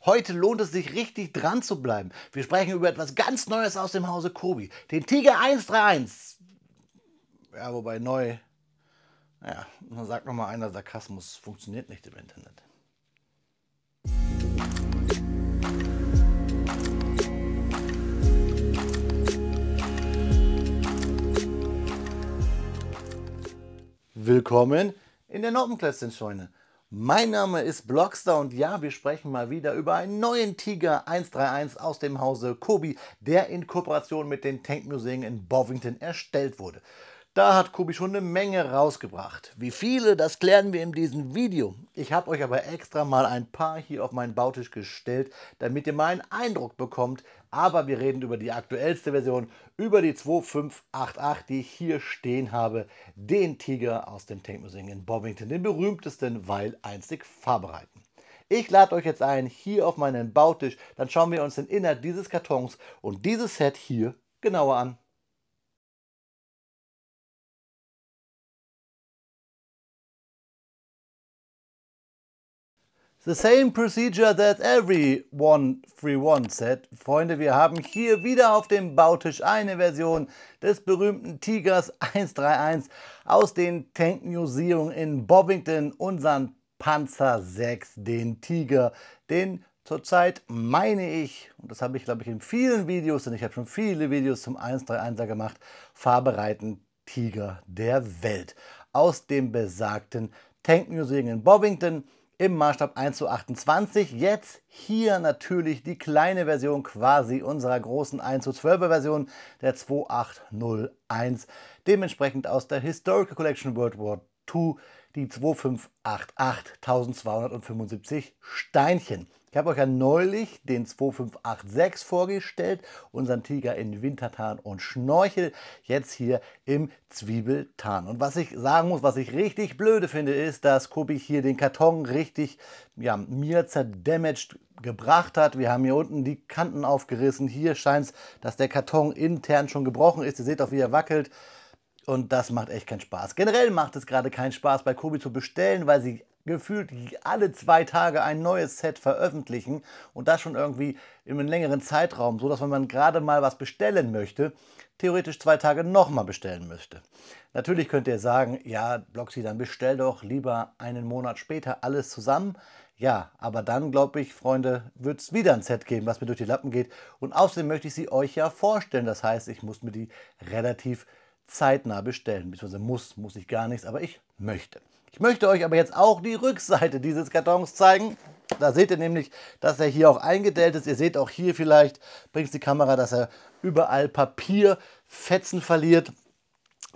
Heute lohnt es sich richtig dran zu bleiben. Wir sprechen über etwas ganz Neues aus dem Hause Kobi. Den Tiger 131. Ja, wobei neu. Naja, man sagt nochmal einer, Sarkasmus funktioniert nicht im Internet. Willkommen in der Noppenklätzchenscheune. Mein Name ist Blockstar und ja, wir sprechen mal wieder über einen neuen Tiger 131 aus dem Hause Kobi, der in Kooperation mit den Tankmuseen in Bovington erstellt wurde. Da hat Kobi schon eine Menge rausgebracht. Wie viele, das klären wir in diesem Video. Ich habe euch aber extra mal ein paar hier auf meinen Bautisch gestellt, damit ihr mal einen Eindruck bekommt. Aber wir reden über die aktuellste Version, über die 2588, die ich hier stehen habe. Den Tiger aus dem Tankmuseum in Bovington, den berühmtesten, weil einzig farbereiten. Ich lade euch jetzt ein, hier auf meinen Bautisch. Dann schauen wir uns den Inhalt dieses Kartons und dieses Set hier genauer an. The same procedure that every 131 said. Freunde, wir haben hier wieder auf dem Bautisch eine Version des berühmten Tigers 131 aus den Tankmuseen in Bovington, unseren Panzer 6, den Tiger, den zurzeit meine ich, und das habe ich glaube ich in vielen Videos, denn ich habe schon viele Videos zum 131er gemacht, farbereiten Tiger der Welt aus dem besagten Tankmuseum in Bovington. Im Maßstab 1:28. Jetzt hier natürlich die kleine Version quasi unserer großen 1:12er Version, der 2801. Dementsprechend aus der Historical Collection World War II, die 2588, 1275 Steinchen. Ich habe euch ja neulich den 2586 vorgestellt, unseren Tiger in Wintertarn und Schnorchel, jetzt hier im Zwiebeltarn. Und was ich sagen muss, was ich richtig blöde finde, ist, dass Kobi hier den Karton richtig, ja, mir zerdamaged gebracht hat. Wir haben hier unten die Kanten aufgerissen. Hier scheint es, dass der Karton intern schon gebrochen ist. Ihr seht auch, wie er wackelt. Und das macht echt keinen Spaß. Generell macht es gerade keinen Spaß, bei Kobi zu bestellen, weil sie gefühlt alle 2 Tage ein neues Set veröffentlichen und das schon irgendwie in einem längeren Zeitraum, so dass wenn man gerade mal was bestellen möchte, theoretisch 2 Tage nochmal bestellen müsste. Natürlich könnt ihr sagen, ja, Bloxy, dann bestell doch lieber einen Monat später alles zusammen. Ja, aber dann, glaube ich, Freunde, wird es wieder ein Set geben, was mir durch die Lappen geht. Und außerdem möchte ich sie euch ja vorstellen. Das heißt, ich muss mir die relativ zeitnah bestellen. Beziehungsweise muss ich gar nichts, aber ich möchte. Ich möchte euch aber jetzt auch die Rückseite dieses Kartons zeigen. Da seht ihr nämlich, dass er hier auch eingedellt ist. Ihr seht auch hier vielleicht, bringt die Kamera, dass er überall Papierfetzen verliert.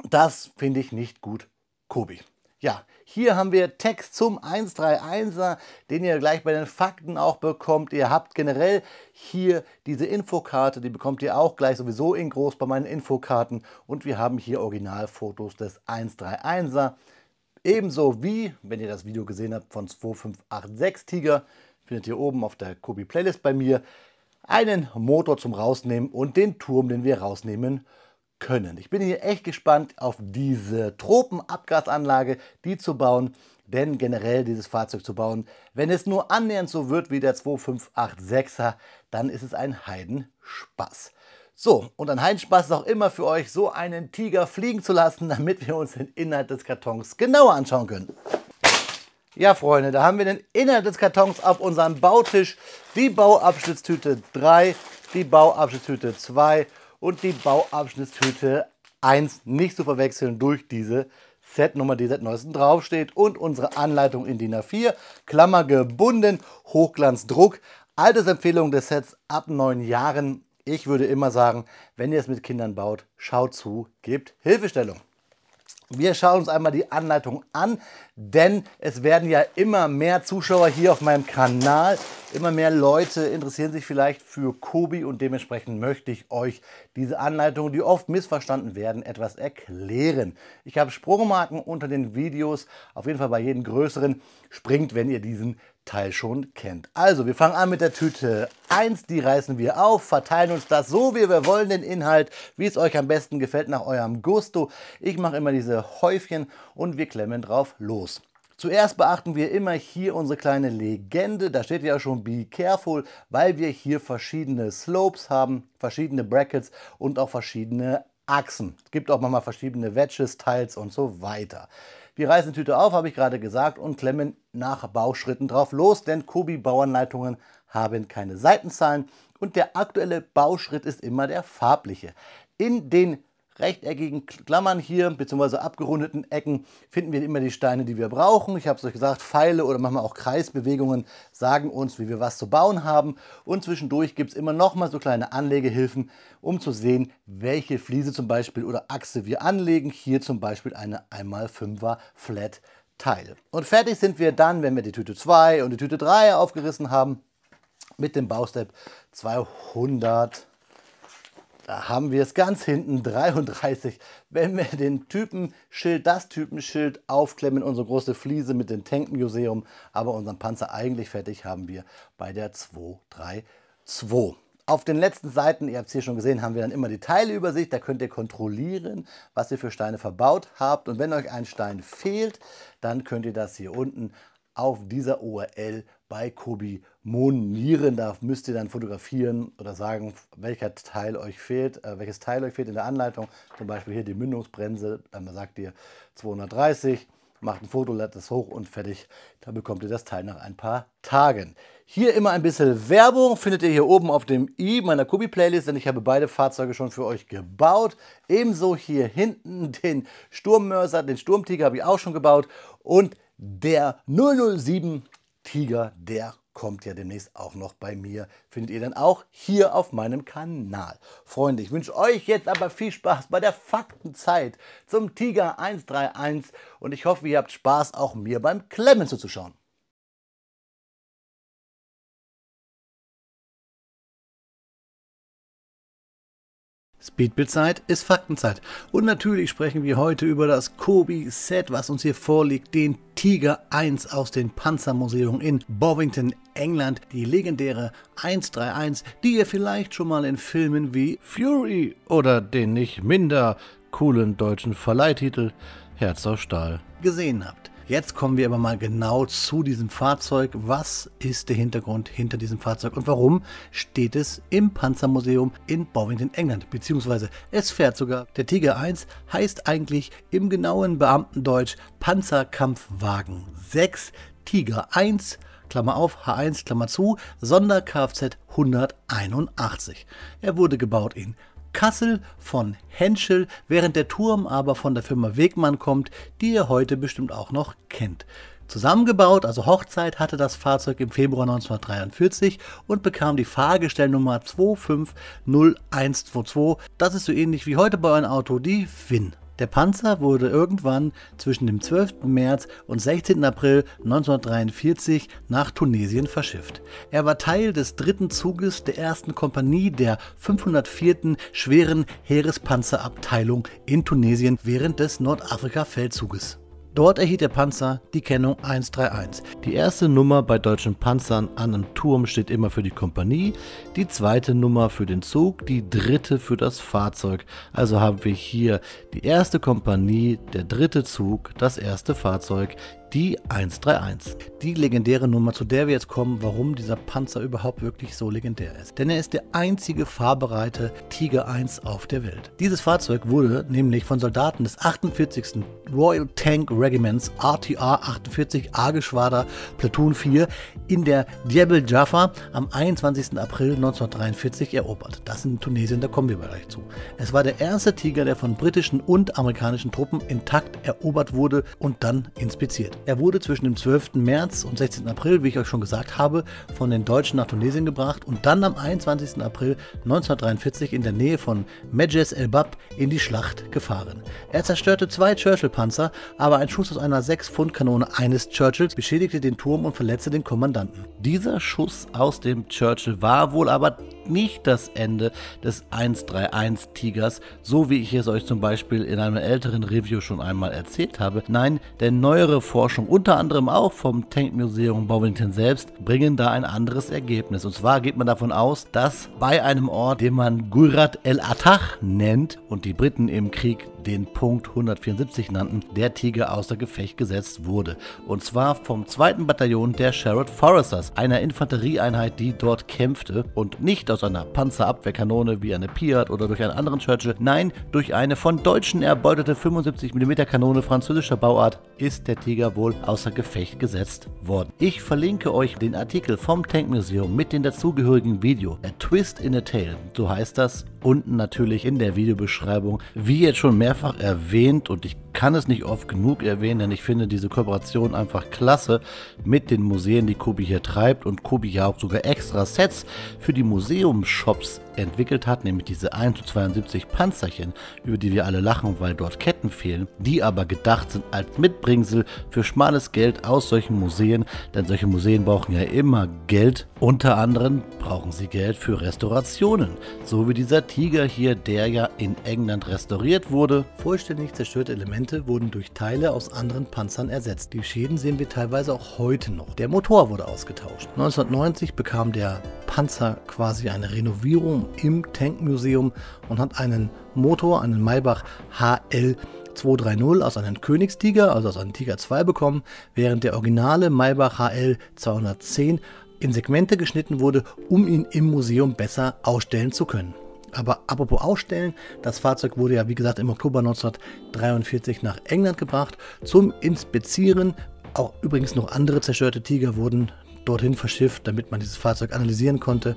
Das finde ich nicht gut, Kobi. Ja, hier haben wir Text zum 131er, den ihr gleich bei den Fakten auch bekommt. Ihr habt generell hier diese Infokarte, die bekommt ihr auch gleich sowieso in groß bei meinen Infokarten. Und wir haben hier Originalfotos des 131er. Ebenso wie, wenn ihr das Video gesehen habt von 2586 Tiger, findet ihr oben auf der Kobi Playlist bei mir, einen Motor zum Rausnehmen und den Turm, den wir rausnehmen können. Ich bin hier echt gespannt auf diese Tropenabgasanlage, die zu bauen, denn generell dieses Fahrzeug zu bauen, wenn es nur annähernd so wird wie der 2586er, dann ist es ein Heidenspaß. So, und ein Heidenspaß ist auch immer für euch, so einen Tiger fliegen zu lassen, damit wir uns den Inhalt des Kartons genauer anschauen können. Ja, Freunde, da haben wir den Inhalt des Kartons auf unserem Bautisch. Die Bauabschnittstüte 3, die Bauabschnittstüte 2 und die Bauabschnittstüte 1. Nicht zu verwechseln durch diese Setnummer, die seit neuestem draufsteht. Und unsere Anleitung in DIN A4, Klammer gebunden, Hochglanzdruck. Altersempfehlung des Sets ab 9 Jahren. Ich würde immer sagen, wenn ihr es mit Kindern baut, schaut zu, gebt Hilfestellung. Wir schauen uns einmal die Anleitung an, denn es werden ja immer mehr Zuschauer hier auf meinem Kanal. Immer mehr Leute interessieren sich vielleicht für Kobi und dementsprechend möchte ich euch diese Anleitungen, die oft missverstanden werden, etwas erklären. Ich habe Sprungmarken unter den Videos, auf jeden Fall bei jedem größeren. Springt, wenn ihr diesen Teil schon kennt. Also, wir fangen an mit der Tüte 1, die reißen wir auf, verteilen uns das so, wie wir wollen, den Inhalt, wie es euch am besten gefällt, nach eurem Gusto. Ich mache immer diese Häufchen und wir klemmen drauf los. Zuerst beachten wir immer hier unsere kleine Legende, da steht ja schon Be Careful, weil wir hier verschiedene Slopes haben, verschiedene Brackets und auch verschiedene Achsen. Es gibt auch manchmal verschiedene Wedges, Teils und so weiter. Wir reißen die Tüte auf, habe ich gerade gesagt, und klemmen nach Bauschritten drauf los, denn Kobi-Bauanleitungen haben keine Seitenzahlen und der aktuelle Bauschritt ist immer der farbliche. In den rechteckigen Klammern hier, bzw. abgerundeten Ecken, finden wir immer die Steine, die wir brauchen. Ich habe es euch gesagt, Pfeile oder manchmal auch Kreisbewegungen sagen uns, wie wir was zu bauen haben. Und zwischendurch gibt es immer noch mal so kleine Anlegehilfen, um zu sehen, welche Fliese zum Beispiel oder Achse wir anlegen. Hier zum Beispiel eine 1x5er Flat Teile. Und fertig sind wir dann, wenn wir die Tüte 2 und die Tüte 3 aufgerissen haben, mit dem Baustep 200. Da haben wir es ganz hinten, 33. Wenn wir den das Typenschild aufklemmen, unsere große Fliese mit dem Tank-Museum, aber unseren Panzer eigentlich fertig, haben wir bei der 232. Auf den letzten Seiten, ihr habt es hier schon gesehen, haben wir dann immer die Teileübersicht. Da könnt ihr kontrollieren, was ihr für Steine verbaut habt. Und wenn euch ein Stein fehlt, dann könnt ihr das hier unten auf dieser URL bei Kobi monieren. Da müsst ihr dann fotografieren oder sagen, welches Teil euch fehlt in der Anleitung. Zum Beispiel hier die Mündungsbremse, dann sagt ihr 230, macht ein Foto, ladet es hoch und fertig. Da bekommt ihr das Teil nach ein paar Tagen. Hier immer ein bisschen Werbung, findet ihr hier oben auf dem i meiner Kobi-Playlist, denn ich habe beide Fahrzeuge schon für euch gebaut. Ebenso hier hinten den Sturmmörser, den Sturmtiger habe ich auch schon gebaut und der 007 Tiger, der kommt ja demnächst auch noch bei mir. Findet ihr dann auch hier auf meinem Kanal. Freunde, ich wünsche euch jetzt aber viel Spaß bei der Faktenzeit zum Tiger 131 und ich hoffe, ihr habt Spaß, auch mir beim Klemmen zuzuschauen. Speedbit-Zeit ist Faktenzeit. Und natürlich sprechen wir heute über das Kobi-Set, was uns hier vorliegt, den Tiger 1 aus dem Panzermuseum in Bovington, England. Die legendäre 131, die ihr vielleicht schon mal in Filmen wie Fury oder den nicht minder coolen deutschen Verleihtitel Herz aus Stahl gesehen habt. Jetzt kommen wir aber mal genau zu diesem Fahrzeug. Was ist der Hintergrund hinter diesem Fahrzeug und warum steht es im Panzermuseum in Bovington, England? Beziehungsweise es fährt sogar. Der Tiger 1 heißt eigentlich im genauen Beamtendeutsch Panzerkampfwagen 6 Tiger 1, Klammer auf, H1, Klammer zu, Sonder-Kfz 181. Er wurde gebaut in Kassel von Henschel, während der Turm aber von der Firma Wegmann kommt, die ihr heute bestimmt auch noch kennt. Zusammengebaut, also Hochzeit, hatte das Fahrzeug im Februar 1943 und bekam die Fahrgestellnummer 250122. Das ist so ähnlich wie heute bei eurem Auto die VIN. Der Panzer wurde irgendwann zwischen dem 12. März und 16. April 1943 nach Tunesien verschifft. Er war Teil des 3. Zuges der 1. Kompanie der 504. Schweren Heerespanzerabteilung in Tunesien während des Nordafrika-Feldzuges. Dort erhielt der Panzer die Kennung 131. Die erste Nummer bei deutschen Panzern an einem Turm steht immer für die Kompanie, die zweite Nummer für den Zug, die dritte für das Fahrzeug. Also haben wir hier die erste Kompanie, der dritte Zug, das erste Fahrzeug, die 131. Die legendäre Nummer, zu der wir jetzt kommen, warum dieser Panzer überhaupt wirklich so legendär ist. Denn er ist der einzige fahrbereite Tiger 1 auf der Welt. Dieses Fahrzeug wurde nämlich von Soldaten des 48. Royal Tank Regiments RTR 48 A-Geschwader Platoon 4 in der Djebel Jaffa am 21. April 1943 erobert. Das in Tunesien, da kommen wir gleich zu. Es war der erste Tiger, der von britischen und amerikanischen Truppen intakt erobert wurde und dann inspiziert. Er wurde zwischen dem 12. März und 16. April, wie ich euch schon gesagt habe, von den Deutschen nach Tunesien gebracht und dann am 21. April 1943 in der Nähe von Medjes El Bab in die Schlacht gefahren. Er zerstörte 2 Churchill-Panzer, aber ein Schuss aus einer 6-Pfund-Kanone eines Churchills beschädigte den Turm und verletzte den Kommandanten. Dieser Schuss aus dem Churchill war wohl aber und nicht das Ende des 131 Tigers, so wie ich es euch zum Beispiel in einem älteren Review schon einmal erzählt habe. Nein, denn neuere Forschung, unter anderem auch vom Tankmuseum Bovington selbst, bringen da ein anderes Ergebnis. Und zwar geht man davon aus, dass bei einem Ort, den man Gurat el Attah nennt und die Briten im Krieg den Punkt 174 nannten, der Tiger außer Gefecht gesetzt wurde. Und zwar vom 2. Bataillon der Sherwood Foresters, einer Infanterieeinheit, die dort kämpfte und nicht aus einer Panzerabwehrkanone wie eine Piat oder durch einen anderen Churchill, nein, durch eine von Deutschen erbeutete 75 mm Kanone französischer Bauart ist der Tiger wohl außer Gefecht gesetzt worden. Ich verlinke euch den Artikel vom Tankmuseum mit dem dazugehörigen Video, A Twist in a Tale, so heißt das, unten natürlich in der Videobeschreibung. Wie jetzt schon mehrfach erwähnt, und ich kann es nicht oft genug erwähnen, denn ich finde diese Kooperation einfach klasse mit den Museen, die Kobi hier treibt, und Kobi ja auch sogar extra Sets für die Museumsshops entwickelt hat, nämlich diese 1:72 Panzerchen, über die wir alle lachen, weil dort Ketten fehlen, die aber gedacht sind als Mitbringsel für schmales Geld aus solchen Museen, denn solche Museen brauchen ja immer Geld. Unter anderem brauchen sie Geld für Restaurationen, so wie dieser Tiger hier, der ja in England restauriert wurde. Vollständig zerstörte Elemente wurden durch Teile aus anderen Panzern ersetzt. Die Schäden sehen wir teilweise auch heute noch. Der Motor wurde ausgetauscht. 1990 bekam der Panzer quasi eine Renovierung im Tankmuseum und hat einen Motor, einen Maybach HL 230 aus einem Königstiger, also aus einem Tiger 2 bekommen, während der originale Maybach HL 210 in Segmente geschnitten wurde, um ihn im Museum besser ausstellen zu können. Aber apropos ausstellen, das Fahrzeug wurde ja wie gesagt im Oktober 1943 nach England gebracht zum Inspizieren. Auch übrigens noch andere zerstörte Tiger wurden dorthin verschifft, damit man dieses Fahrzeug analysieren konnte.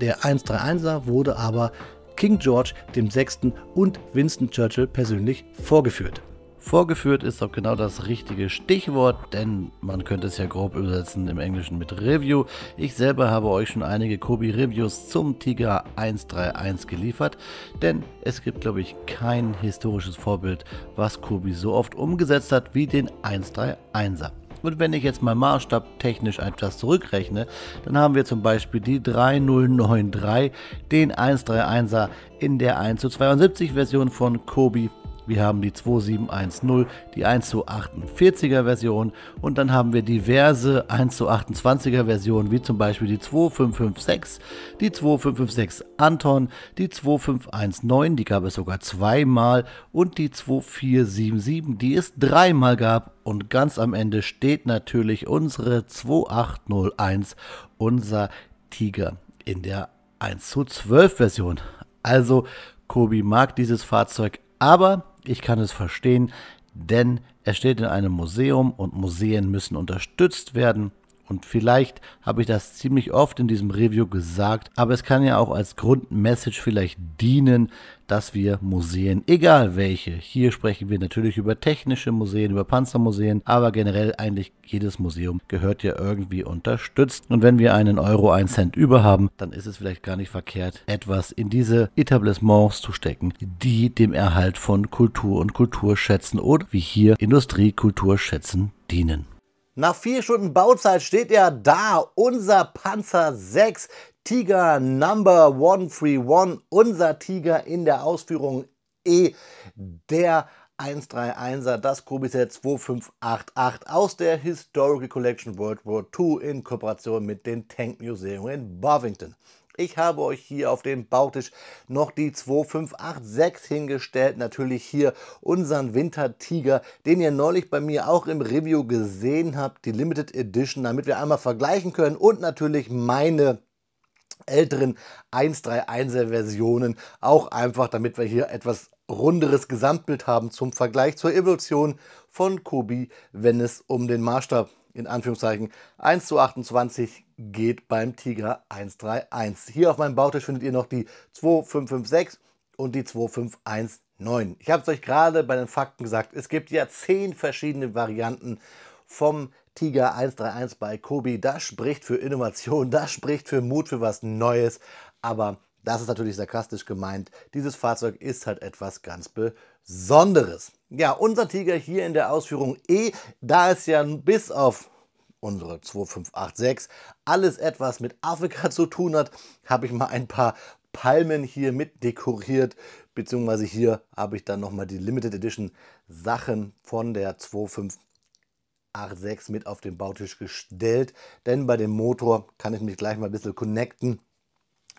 Der 131er wurde aber King George VI. Und Winston Churchill persönlich vorgeführt. Vorgeführt ist auch genau das richtige Stichwort, denn man könnte es ja grob übersetzen im Englischen mit Review. Ich selber habe euch schon einige Kobi-Reviews zum Tiger 131 geliefert, denn es gibt, glaube ich, kein historisches Vorbild, was Kobi so oft umgesetzt hat wie den 131er. Und wenn ich jetzt mal maßstabtechnisch etwas zurückrechne, dann haben wir zum Beispiel die 3093, den 131er in der 1:72 Version von Kobi. Wir haben die 2710, die 1:48er Version, und dann haben wir diverse 1:28er Versionen, wie zum Beispiel die 2556, die 2556 Anton, die 2519, die gab es sogar zweimal, und die 2477, die es dreimal gab. Und ganz am Ende steht natürlich unsere 2801, unser Tiger in der 1:12 Version. Also Kobi mag dieses Fahrzeug, aber ich kann es verstehen, denn er steht in einem Museum und Museen müssen unterstützt werden. Und vielleicht habe ich das ziemlich oft in diesem Review gesagt, aber es kann ja auch als Grundmessage vielleicht dienen, dass wir Museen, egal welche, hier sprechen wir natürlich über technische Museen, über Panzermuseen, aber generell eigentlich jedes Museum gehört ja irgendwie unterstützt. Und wenn wir einen Euro, 1 Cent über haben, dann ist es vielleicht gar nicht verkehrt, etwas in diese Etablissements zu stecken, die dem Erhalt von Kultur und Kulturschätzen oder wie hier Industriekulturschätzen dienen. Nach 4 Stunden Bauzeit steht er da, unser Panzer 6 Tiger Number 131, unser Tiger in der Ausführung E, der 131er, das Kobi-Set 2588 aus der Historical Collection World War II in Kooperation mit dem Tankmuseum in Bovington. Ich habe euch hier auf dem Bautisch noch die 2586 hingestellt. Natürlich hier unseren Wintertiger, den ihr neulich bei mir auch im Review gesehen habt. Die Limited Edition, damit wir einmal vergleichen können. Und natürlich meine älteren 131er Versionen. Auch einfach, damit wir hier etwas runderes Gesamtbild haben zum Vergleich zur Evolution von Kobi, wenn es um den Maßstab in Anführungszeichen 1:28 geht beim Tiger 131. Hier auf meinem Bautisch findet ihr noch die 2556 und die 2519. Ich habe es euch gerade bei den Fakten gesagt, es gibt ja 10 verschiedene Varianten vom Tiger 131 bei Kobi. Das spricht für Innovation, das spricht für Mut, für was Neues, aber das ist natürlich sarkastisch gemeint. Dieses Fahrzeug ist halt etwas ganz Besonderes. Ja, unser Tiger hier in der Ausführung E, da es ja bis auf unsere 2586. Alles etwas mit Afrika zu tun hat, habe ich mal ein paar Palmen hier mit dekoriert, beziehungsweise hier habe ich dann nochmal die Limited Edition Sachen von der 2586 mit auf den Bautisch gestellt, denn bei dem Motor kann ich mich gleich mal ein bisschen connecten.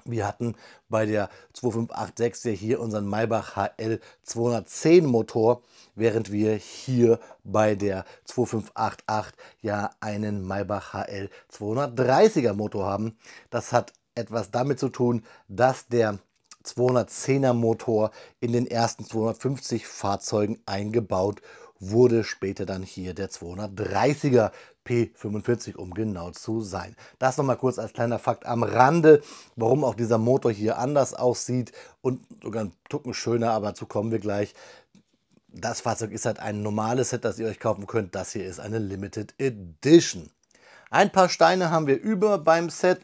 Wir hatten bei der 2586 ja hier unseren Maybach HL 210 Motor, während wir hier bei der 2588 ja einen Maybach HL 230er Motor haben. Das hat etwas damit zu tun, dass der 210er Motor in den ersten 250 Fahrzeugen eingebaut wurde, später dann hier der 230er P45, um genau zu sein. Das nochmal kurz als kleiner Fakt am Rande, warum auch dieser Motor hier anders aussieht und sogar ein Tucken schöner, aber dazu kommen wir gleich. Das Fahrzeug ist halt ein normales Set, das ihr euch kaufen könnt. Das hier ist eine Limited Edition. Ein paar Steine haben wir über beim Set,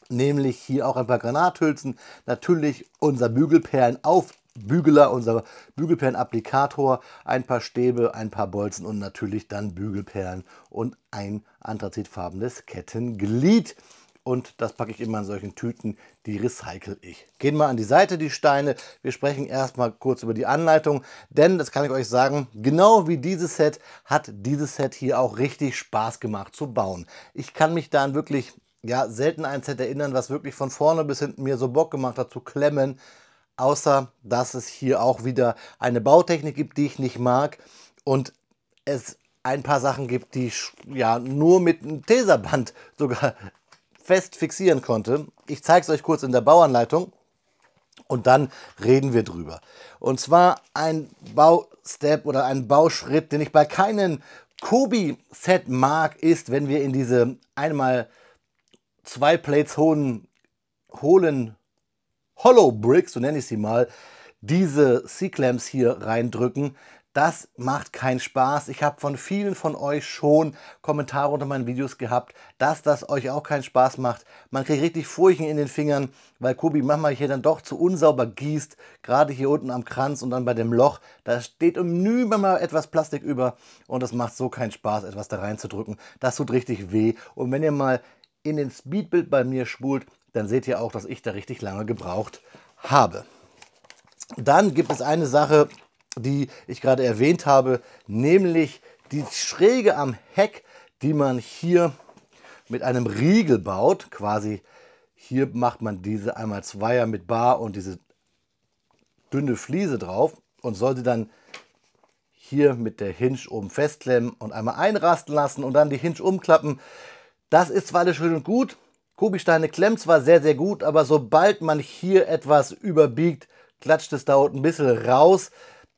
nämlich hier auch ein paar Granathülsen, natürlich unser Bügelperlenaufbügeler, unser Bügelperlenapplikator, ein paar Stäbe, ein paar Bolzen und natürlich dann Bügelperlen und ein anthrazitfarbenes Kettenglied. Und das packe ich immer in solchen Tüten, die recycle ich. Gehen wir an die Seite, die Steine. Wir sprechen erstmal kurz über die Anleitung, denn das kann ich euch sagen, genau wie dieses Set hat dieses Set hier auch richtig Spaß gemacht zu bauen. Ich kann mich da an wirklich selten ein Set erinnern, was wirklich von vorne bis hinten mir so Bock gemacht hat zu klemmen, außer dass es hier auch wieder eine Bautechnik gibt, die ich nicht mag und es ein paar Sachen gibt, die ich nur mit einem Teserband sogar fest fixieren konnte. Ich zeige es euch kurz in der Bauanleitung und dann reden wir drüber. Und zwar ein Baustep oder ein Bauschritt, den ich bei keinem Kobi-Set mag, ist, wenn wir in diese einmal 2 Plates holen Hollow Bricks, so nenne ich sie mal, diese C-Clamps hier reindrücken. Das macht keinen Spaß. Ich habe von vielen von euch schon Kommentare unter meinen Videos gehabt, dass das euch auch keinen Spaß macht. Man kriegt richtig Furchen in den Fingern, weil Kobi manchmal hier dann doch zu unsauber gießt. Gerade hier unten am Kranz und dann bei dem Loch. Da steht um Mühe mal etwas Plastik über und es macht so keinen Spaß, etwas da reinzudrücken. Das tut richtig weh. Und wenn ihr mal in den Speedbild bei mir spult, dann seht ihr auch, dass ich da richtig lange gebraucht habe. Dann gibt es eine Sache, die ich gerade erwähnt habe, nämlich die Schräge am Heck, die man hier mit einem Riegel baut. Quasi hier macht man diese einmal Zweier mit Bar und diese dünne Fliese drauf und soll sie dann hier mit der Hinge oben festklemmen und einmal einrasten lassen und dann die Hinge umklappen. Das ist zwar alles schön und gut, Kobi-Steine klemmt zwar sehr, sehr gut, aber sobald man hier etwas überbiegt, klatscht es da unten ein bisschen raus.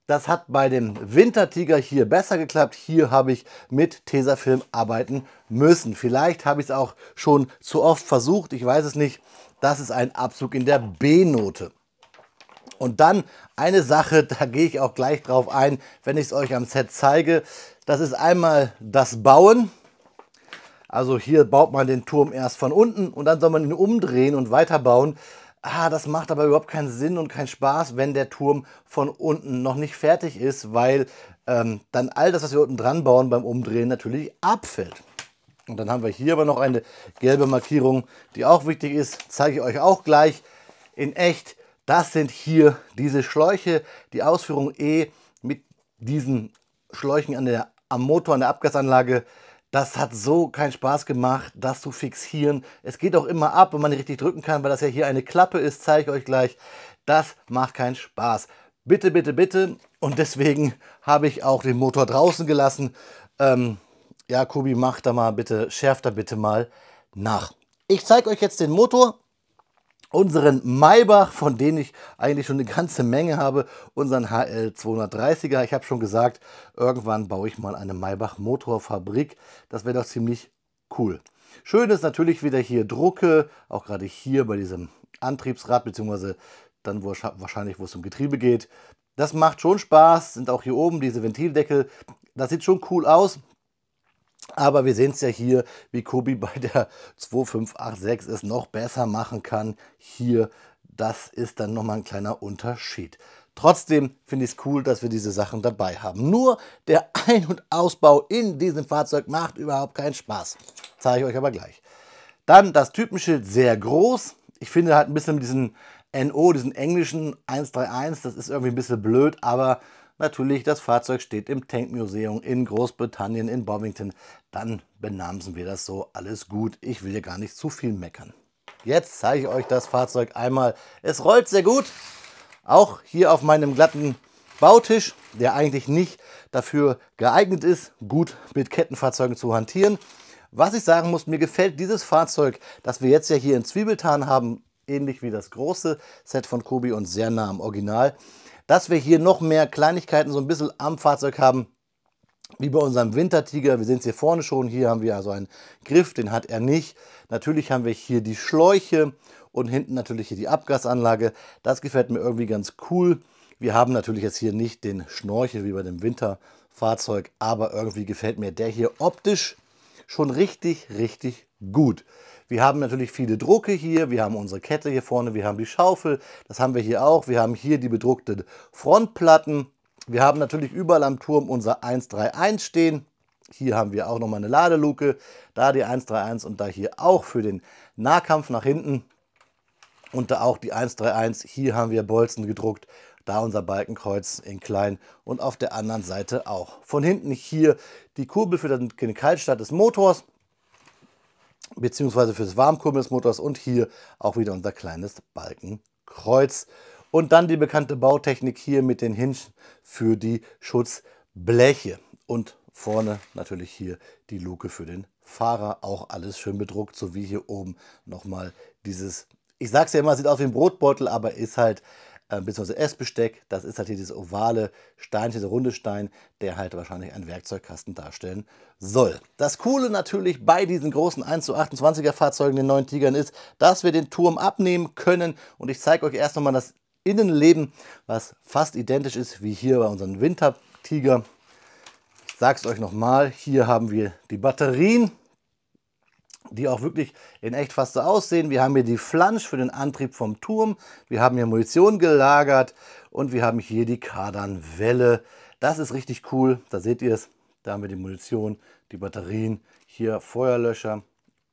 Das hat bei dem Wintertiger hier besser geklappt. Hier habe ich mit Tesafilm arbeiten müssen. Vielleicht habe ich es auch schon zu oft versucht, ich weiß es nicht. Das ist ein Abzug in der B-Note. Und dann eine Sache, da gehe ich auch gleich drauf ein, wenn ich es euch am Set zeige. Das ist einmal das Bauen. Also hier baut man den Turm erst von unten und dann soll man ihn umdrehen und weiterbauen. Das macht aber überhaupt keinen Sinn und keinen Spaß, wenn der Turm von unten noch nicht fertig ist, weil dann all das, was wir unten dran bauen, beim Umdrehen natürlich abfällt. Und dann haben wir hier aber noch eine gelbe Markierung, die auch wichtig ist, zeige ich euch auch gleich in echt. Das sind hier diese Schläuche, die Ausführung E mit diesen Schläuchen am Motor, an der Abgasanlage. Das hat so keinen Spaß gemacht, das zu fixieren. Es geht auch immer ab, wenn man nicht richtig drücken kann, weil das ja hier eine Klappe ist, zeige ich euch gleich. Das macht keinen Spaß. Bitte, bitte, bitte. Und deswegen habe ich auch den Motor draußen gelassen. Ja, Kobi, macht da mal bitte, schärft da bitte mal nach. Ich zeige euch jetzt den Motor. Unseren Maybach, von denen ich eigentlich schon eine ganze Menge habe, unseren HL 230er. Ich habe schon gesagt, irgendwann baue ich mal eine Maybach Motorfabrik. Das wäre doch ziemlich cool. Schön ist natürlich wieder hier Drucke, auch gerade hier bei diesem Antriebsrad, beziehungsweise dann wahrscheinlich, wo es um Getriebe geht. Das macht schon Spaß, sind auch hier oben diese Ventildeckel. Das sieht schon cool aus. Aber wir sehen es ja hier, wie Kobi bei der 2586 es noch besser machen kann. Hier, das ist dann nochmal ein kleiner Unterschied. Trotzdem finde ich es cool, dass wir diese Sachen dabei haben. Nur der Ein- und Ausbau in diesem Fahrzeug macht überhaupt keinen Spaß. Zeige ich euch aber gleich. Dann das Typenschild sehr groß. Ich finde halt ein bisschen mit diesem NO, diesen englischen 131, das ist irgendwie ein bisschen blöd, aber natürlich, das Fahrzeug steht im Tankmuseum in Großbritannien, in Bovington. Dann benamsen wir das so, alles gut. Ich will hier gar nicht zu viel meckern. Jetzt zeige ich euch das Fahrzeug einmal. Es rollt sehr gut. Auch hier auf meinem glatten Bautisch, der eigentlich nicht dafür geeignet ist, gut mit Kettenfahrzeugen zu hantieren. Was ich sagen muss, mir gefällt dieses Fahrzeug, das wir jetzt ja hier in Zwiebeltarn haben, ähnlich wie das große Set von Kobi und sehr nah am Original, dass wir hier noch mehr Kleinigkeiten so ein bisschen am Fahrzeug haben, wie bei unserem Wintertiger. Wir sehen es hier vorne schon, hier haben wir also einen Griff, den hat er nicht. Natürlich haben wir hier die Schläuche und hinten natürlich hier die Abgasanlage. Das gefällt mir irgendwie ganz cool. Wir haben natürlich jetzt hier nicht den Schnorchel wie bei dem Winterfahrzeug, aber irgendwie gefällt mir der hier optisch schon richtig, richtig gut. Wir haben natürlich viele Drucke hier, wir haben unsere Kette hier vorne, wir haben die Schaufel, das haben wir hier auch. Wir haben hier die bedruckten Frontplatten. Wir haben natürlich überall am Turm unser 131 stehen. Hier haben wir auch nochmal eine Ladeluke, da die 131 und da hier auch für den Nahkampf nach hinten. Und da auch die 131, hier haben wir Bolzen gedruckt, da unser Balkenkreuz in klein und auf der anderen Seite auch. Von hinten hier die Kurbel für den Kaltstart des Motors, beziehungsweise für das Warmkurbeln des Motors und hier auch wieder unser kleines Balkenkreuz. Und dann die bekannte Bautechnik hier mit den Hinschen für die Schutzbleche. Und vorne natürlich hier die Luke für den Fahrer, auch alles schön bedruckt, sowie hier oben nochmal dieses, ich sage es ja immer, sieht aus wie ein Brotbeutel, aber ist halt beziehungsweise Essbesteck, das ist halt hier dieses ovale Steinchen, dieser runde Stein, der halt wahrscheinlich einen Werkzeugkasten darstellen soll. Das Coole natürlich bei diesen großen 1:28er Fahrzeugen, den neuen Tigern, ist, dass wir den Turm abnehmen können. Und ich zeige euch erst nochmal das Innenleben, was fast identisch ist wie hier bei unserem Wintertiger. Ich sage es euch nochmal, hier haben wir die Batterien, die auch wirklich in echt fast so aussehen. Wir haben hier die Flansch für den Antrieb vom Turm. Wir haben hier Munition gelagert und wir haben hier die Kardanwelle. Das ist richtig cool. Da seht ihr es. Da haben wir die Munition, die Batterien, hier Feuerlöscher,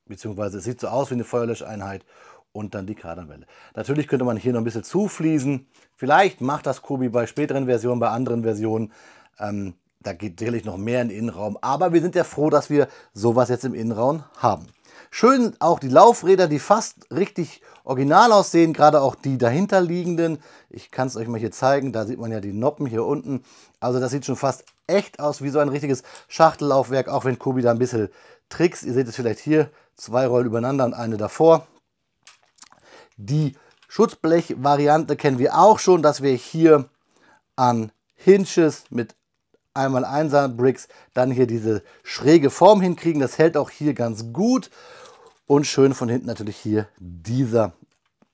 beziehungsweise es sieht so aus wie eine Feuerlöscheinheit und dann die Kardanwelle. Natürlich könnte man hier noch ein bisschen zufließen. Vielleicht macht das Kobi bei späteren Versionen, bei anderen Versionen. Da geht sicherlich noch mehr in den Innenraum. Aber wir sind ja froh, dass wir sowas jetzt im Innenraum haben. Schön auch die Laufräder, die fast richtig original aussehen, gerade auch die dahinter liegenden. Ich kann es euch mal hier zeigen, da sieht man ja die Noppen hier unten. Also das sieht schon fast echt aus wie so ein richtiges Schachtellaufwerk, auch wenn Kobi da ein bisschen trickst. Ihr seht es vielleicht hier, 2 Rollen übereinander und eine davor. Die Schutzblech-Variante kennen wir auch schon, dass wir hier an Hinges mit einmal 1er Bricks, dann hier diese schräge Form hinkriegen. Das hält auch hier ganz gut. Und schön von hinten natürlich hier dieser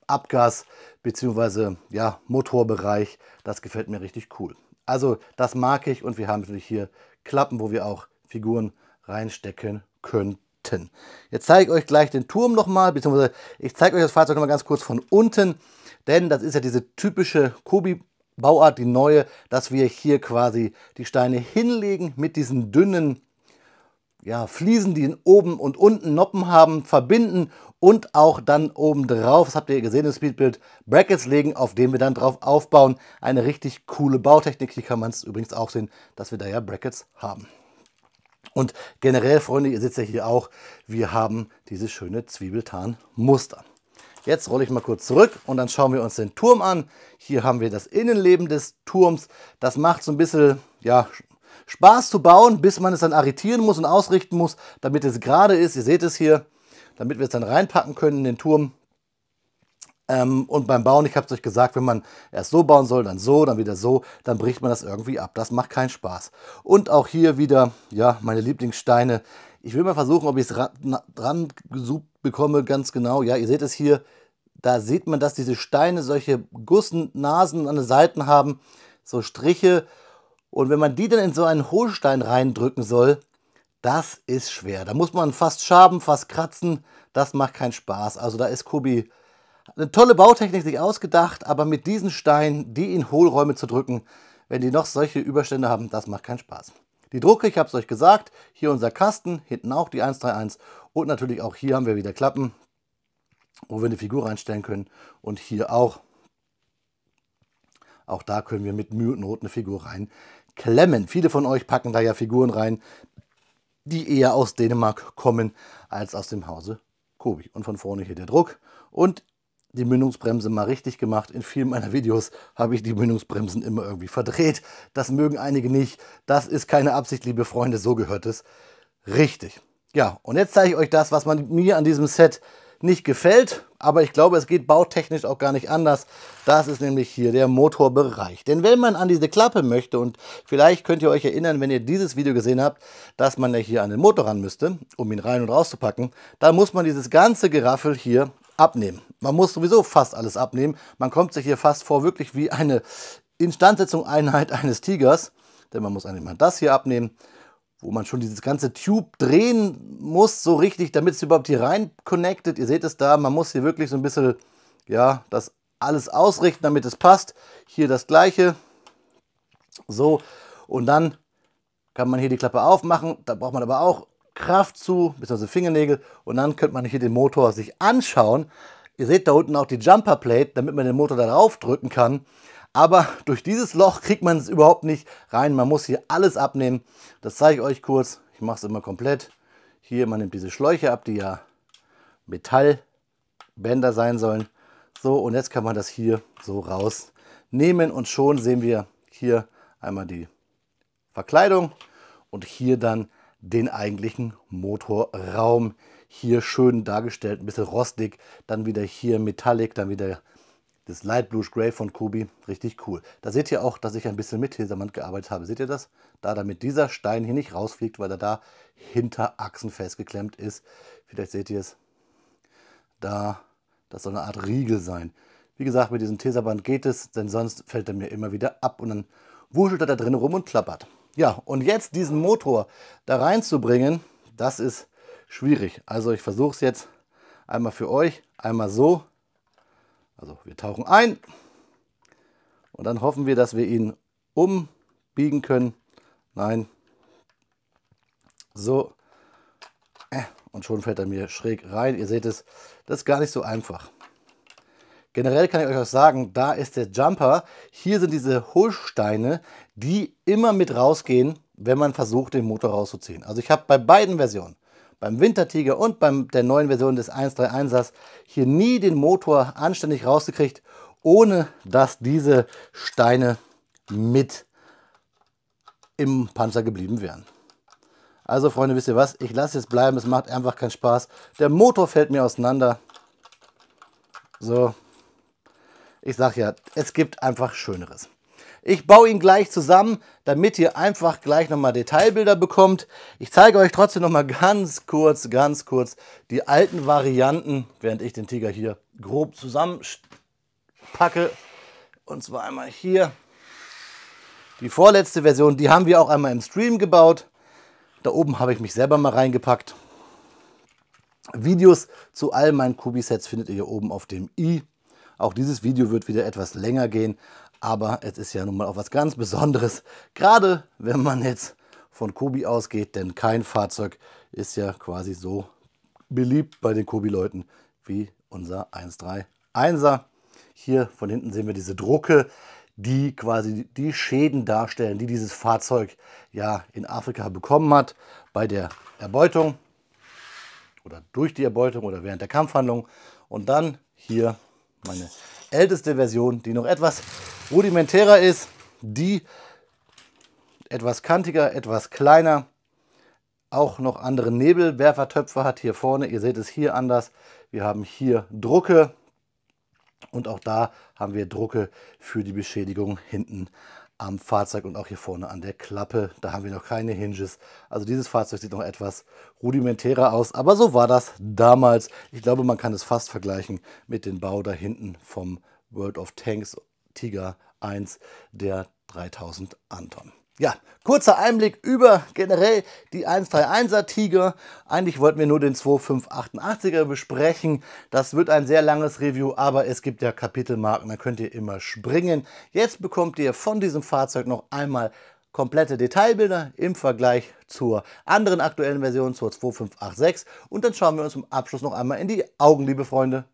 Abgas- bzw. ja, Motorbereich. Das gefällt mir richtig cool. Also das mag ich und wir haben natürlich hier Klappen, wo wir auch Figuren reinstecken könnten. Jetzt zeige ich euch gleich den Turm nochmal, beziehungsweise ich zeige euch das Fahrzeug nochmal ganz kurz von unten, denn das ist ja diese typische Kobi Bauart, die neue, dass wir hier quasi die Steine hinlegen mit diesen dünnen Fliesen, die oben und unten Noppen haben, verbinden und auch dann oben drauf, das habt ihr gesehen im Speedbild, Brackets legen, auf denen wir dann drauf aufbauen. Eine richtig coole Bautechnik. Hier kann man es übrigens auch sehen, dass wir da ja Brackets haben. Und generell, Freunde, ihr seht ja hier auch, wir haben dieses schöne Zwiebeltarnmuster. Jetzt rolle ich mal kurz zurück und dann schauen wir uns den Turm an. Hier haben wir das Innenleben des Turms. Das macht so ein bisschen Spaß zu bauen, bis man es dann arretieren muss und ausrichten muss, damit es gerade ist. Ihr seht es hier, damit wir es dann reinpacken können in den Turm. Und beim Bauen, ich habe es euch gesagt, wenn man erst so bauen soll, dann so, dann wieder so, dann bricht man das irgendwie ab. Das macht keinen Spaß. Und auch hier wieder, ja, meine Lieblingssteine. Ich will mal versuchen, ob ich es dran gesucht bekomme, ganz genau. Ja, ihr seht es hier, da sieht man, dass diese Steine solche Gussnasen an den Seiten haben, so Striche. Und wenn man die dann in so einen Hohlstein reindrücken soll, das ist schwer. Da muss man fast schaben, fast kratzen. Das macht keinen Spaß. Also da ist Kobi Eine tolle Bautechnik sich ausgedacht, aber mit diesen Steinen, die in Hohlräume zu drücken, wenn die noch solche Überstände haben, das macht keinen Spaß. Die Drucke, ich habe es euch gesagt, hier unser Kasten, hinten auch die 131 und natürlich auch hier haben wir wieder Klappen, wo wir eine Figur reinstellen können und hier auch. Auch da können wir mit Mühe und Not eine Figur reinklemmen. Viele von euch packen da ja Figuren rein, die eher aus Dänemark kommen als aus dem Hause Kobi. Und von vorne hier der Druck und die Mündungsbremse mal richtig gemacht. In vielen meiner Videos habe ich die Mündungsbremsen immer irgendwie verdreht. Das mögen einige nicht. Das ist keine Absicht, liebe Freunde, so gehört es richtig. Ja, und jetzt zeige ich euch das, was mir an diesem Set nicht gefällt, aber ich glaube, es geht bautechnisch auch gar nicht anders. Das ist nämlich hier der Motorbereich. Denn wenn man an diese Klappe möchte, und vielleicht könnt ihr euch erinnern, wenn ihr dieses Video gesehen habt, dass man ja hier an den Motor ran müsste, um ihn rein und rauszupacken, dann muss man dieses ganze Geraffel hier abnehmen. Man muss sowieso fast alles abnehmen. Man kommt sich hier fast vor wirklich wie eine Instandsetzungseinheit eines Tigers, denn man muss eigentlich mal das hier abnehmen, wo man schon dieses ganze Tube drehen muss, so richtig, damit es überhaupt hier rein connectet. Ihr seht es da, man muss hier wirklich so ein bisschen, ja, das alles ausrichten, damit es passt. Hier das gleiche. So, und dann kann man hier die Klappe aufmachen. Da braucht man aber auch Kraft zu, bzw. Fingernägel. Und dann könnte man hier den Motor sich anschauen. Ihr seht da unten auch die Jumper Plate, damit man den Motor da drauf drücken kann. Aber durch dieses Loch kriegt man es überhaupt nicht rein. Man muss hier alles abnehmen. Das zeige ich euch kurz. Ich mache es immer komplett. Hier, man nimmt diese Schläuche ab, die ja Metallbänder sein sollen. So, und jetzt kann man das hier so rausnehmen. Und schon sehen wir hier einmal die Verkleidung und hier dann den eigentlichen Motorraum. Hier schön dargestellt, ein bisschen rostig. Dann wieder hier Metallic, dann wieder das Light Blue Gray von Kobi, richtig cool. Da seht ihr auch, dass ich ein bisschen mit Tessermann gearbeitet habe. Seht ihr das? Da, damit dieser Stein hier nicht rausfliegt, weil er da hinter Achsen festgeklemmt ist. Vielleicht seht ihr es. Da, das soll eine Art Riegel sein. Wie gesagt, mit diesem Teserband geht es, denn sonst fällt er mir immer wieder ab und dann wuschelt er da drin rum und klappert. Ja, und jetzt diesen Motor da reinzubringen, das ist schwierig. Also ich versuche es jetzt einmal für euch, einmal so. Also wir tauchen ein und dann hoffen wir, dass wir ihn umbiegen können. Nein. So. Und schon fällt er mir schräg rein. Ihr seht es, das ist gar nicht so einfach. Generell kann ich euch auch sagen, da ist der Jumper. Hier sind diese Hohlsteine, die immer mit rausgehen, wenn man versucht, den Motor rauszuziehen. Also ich habe bei beiden Versionen, beim Wintertiger und bei der neuen Version des 131ers, hier nie den Motor anständig rausgekriegt, ohne dass diese Steine mit im Panzer geblieben wären. Also Freunde, wisst ihr was? Ich lasse es bleiben, es macht einfach keinen Spaß. Der Motor fällt mir auseinander. So, ich sage ja, es gibt einfach Schöneres. Ich baue ihn gleich zusammen, damit ihr einfach gleich nochmal Detailbilder bekommt. Ich zeige euch trotzdem nochmal ganz kurz die alten Varianten, während ich den Tiger hier grob zusammenpacke. Und zwar einmal hier die vorletzte Version, die haben wir auch einmal im Stream gebaut. Da oben habe ich mich selber mal reingepackt. Videos zu all meinen Kobi-Sets findet ihr hier oben auf dem i. Auch dieses Video wird wieder etwas länger gehen. Aber es ist ja nun mal auch was ganz Besonderes, gerade wenn man jetzt von Kobi ausgeht, denn kein Fahrzeug ist ja quasi so beliebt bei den Kobi-Leuten wie unser 131er. Hier von hinten sehen wir diese Drucke, die quasi die Schäden darstellen, die dieses Fahrzeug ja in Afrika bekommen hat bei der Erbeutung oder durch die Erbeutung oder während der Kampfhandlung. Und dann hier meine älteste Version, die noch etwas rudimentärer ist, die etwas kantiger, etwas kleiner, auch noch andere Nebelwerfertöpfe hat hier vorne. Ihr seht es hier anders. Wir haben hier Drucke und auch da haben wir Drucke für die Beschädigung hinten am Fahrzeug und auch hier vorne an der Klappe. Da haben wir noch keine Hinges. Also dieses Fahrzeug sieht noch etwas rudimentärer aus, aber so war das damals. Ich glaube, man kann es fast vergleichen mit dem Bau da hinten vom World of Tanks Tiger 1 der 3000 Anton. Ja, kurzer Einblick über generell die 131er Tiger. Eigentlich wollten wir nur den 2588er besprechen. Das wird ein sehr langes Review, aber es gibt ja Kapitelmarken, da könnt ihr immer springen. Jetzt bekommt ihr von diesem Fahrzeug noch einmal komplette Detailbilder im Vergleich zur anderen aktuellen Version, zur 2586. Und dann schauen wir uns zum Abschluss noch einmal in die Augen, liebe Freunde.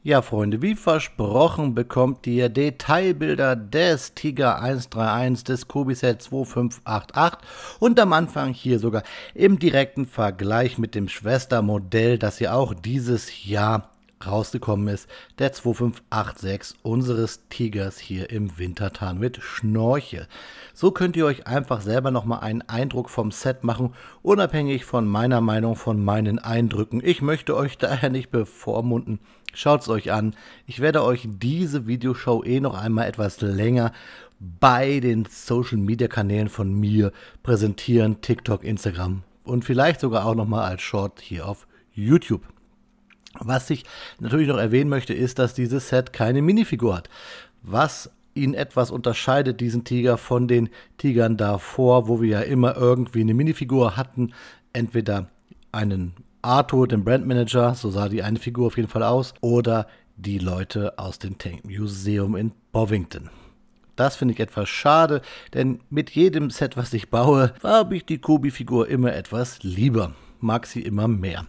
Ja, Freunde, wie versprochen bekommt ihr Detailbilder des Tiger 131 des Kobi-Set 2588 und am Anfang hier sogar im direkten Vergleich mit dem Schwestermodell, das ja auch dieses Jahr rausgekommen ist, der 2586 unseres Tigers hier im Wintertarn mit Schnorchel. So könnt ihr euch einfach selber nochmal einen Eindruck vom Set machen, unabhängig von meiner Meinung, von meinen Eindrücken. Ich möchte euch daher nicht bevormunden. Schaut es euch an. Ich werde euch diese Videoshow noch einmal etwas länger bei den Social Media Kanälen von mir präsentieren. TikTok, Instagram und vielleicht sogar auch nochmal als Short hier auf YouTube. Was ich natürlich noch erwähnen möchte, ist, dass dieses Set keine Minifigur hat. Was ihn etwas unterscheidet, diesen Tiger, von den Tigern davor, wo wir ja immer irgendwie eine Minifigur hatten. Entweder einen Arthur, den Brandmanager, so sah die eine Figur auf jeden Fall aus, oder die Leute aus dem Tank Museum in Bovington. Das finde ich etwas schade, denn mit jedem Set, was ich baue, habe ich die Kobi-Figur immer etwas lieber, mag sie immer mehr.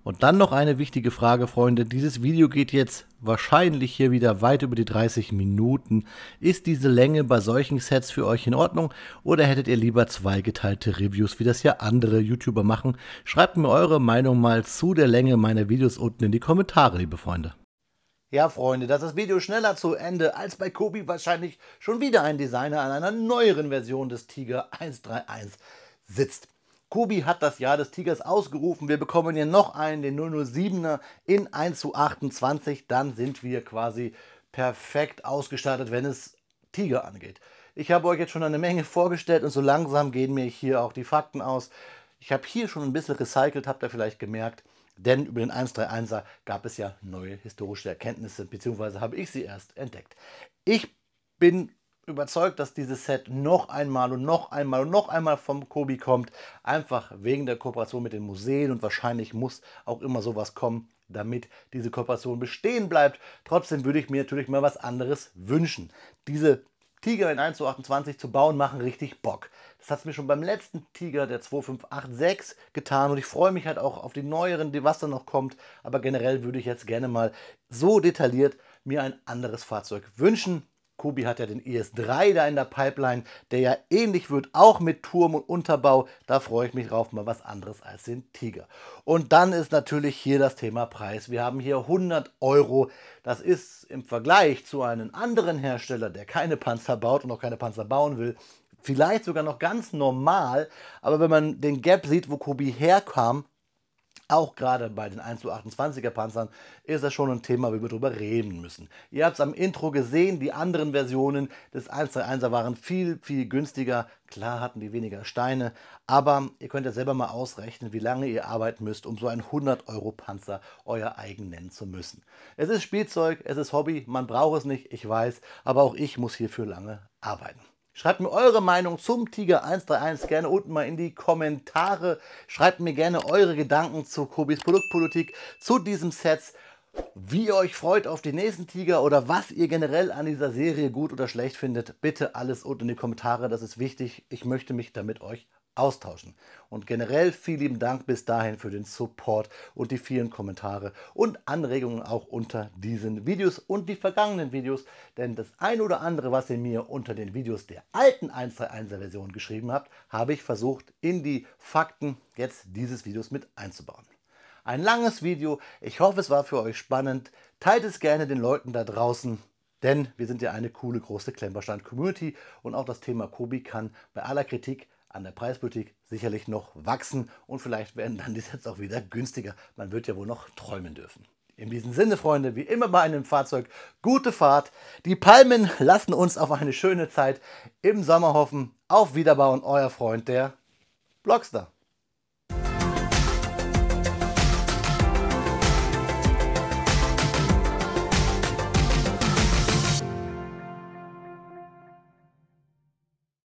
Und dann noch eine wichtige Frage, Freunde. Dieses Video geht jetzt wahrscheinlich hier wieder weit über die 30 Minuten. Ist diese Länge bei solchen Sets für euch in Ordnung oder hättet ihr lieber zweigeteilte Reviews, wie das ja andere YouTuber machen? Schreibt mir eure Meinung mal zu der Länge meiner Videos unten in die Kommentare, liebe Freunde. Ja, Freunde, dass das Video schneller zu Ende als bei Kobi wahrscheinlich schon wieder ein Designer an einer neueren Version des Tiger 131 sitzt. Kobi hat das Jahr des Tigers ausgerufen. Wir bekommen hier noch einen, den 007er in 1:28. Dann sind wir quasi perfekt ausgestattet, wenn es Tiger angeht. Ich habe euch jetzt schon eine Menge vorgestellt und so langsam gehen mir hier auch die Fakten aus. Ich habe hier schon ein bisschen recycelt, habt ihr vielleicht gemerkt. Denn über den 131er gab es ja neue historische Erkenntnisse, beziehungsweise habe ich sie erst entdeckt. Ich bin überzeugt, dass dieses Set noch einmal und noch einmal und noch einmal vom Kobi kommt, einfach wegen der Kooperation mit den Museen und wahrscheinlich muss auch immer sowas kommen, damit diese Kooperation bestehen bleibt. Trotzdem würde ich mir natürlich mal was anderes wünschen. Diese Tiger in 1:28 zu bauen, machen richtig Bock. Das hat es mir schon beim letzten Tiger, der 2586, getan und ich freue mich halt auch auf die neueren, was da noch kommt. Aber generell würde ich jetzt gerne mal so detailliert mir ein anderes Fahrzeug wünschen. Kobi hat ja den ES3 da in der Pipeline, der ja ähnlich wird, auch mit Turm und Unterbau. Da freue ich mich drauf, mal was anderes als den Tiger. Und dann ist natürlich hier das Thema Preis. Wir haben hier 100 Euro. Das ist im Vergleich zu einem anderen Hersteller, der keine Panzer baut und auch keine Panzer bauen will, vielleicht sogar noch ganz normal. Aber wenn man den Gap sieht, wo Kobi herkam, auch gerade bei den 1:28er Panzern ist das schon ein Thema, wo wir drüber reden müssen. Ihr habt es am Intro gesehen, die anderen Versionen des 131er waren viel, viel günstiger. Klar hatten die weniger Steine, aber ihr könnt ja selber mal ausrechnen, wie lange ihr arbeiten müsst, um so einen 100-Euro-Panzer euer eigen nennen zu müssen. Es ist Spielzeug, es ist Hobby, man braucht es nicht, ich weiß, aber auch ich muss hierfür lange arbeiten. Schreibt mir eure Meinung zum Tiger 131 gerne unten mal in die Kommentare. Schreibt mir gerne eure Gedanken zu Kobis Produktpolitik, zu diesem Sets, wie ihr euch freut auf die nächsten Tiger oder was ihr generell an dieser Serie gut oder schlecht findet. Bitte alles unten in die Kommentare, das ist wichtig. Ich möchte mich da mit euch austauschen. Und generell vielen lieben Dank bis dahin für den Support und die vielen Kommentare und Anregungen auch unter diesen Videos und die vergangenen Videos, denn das ein oder andere, was ihr mir unter den Videos der alten 131er Version geschrieben habt, habe ich versucht in die Fakten jetzt dieses Videos mit einzubauen. Ein langes Video, ich hoffe es war für euch spannend, teilt es gerne den Leuten da draußen, denn wir sind ja eine coole große Klemmbaustein-Community und auch das Thema Kobi kann bei aller Kritik an der Preispolitik sicherlich noch wachsen und vielleicht werden dann die Sets auch wieder günstiger. Man wird ja wohl noch träumen dürfen. In diesem Sinne, Freunde, wie immer bei einem Fahrzeug, gute Fahrt. Die Palmen lassen uns auf eine schöne Zeit im Sommer hoffen. Auf Wiederbauen, euer Freund, der Blockstar.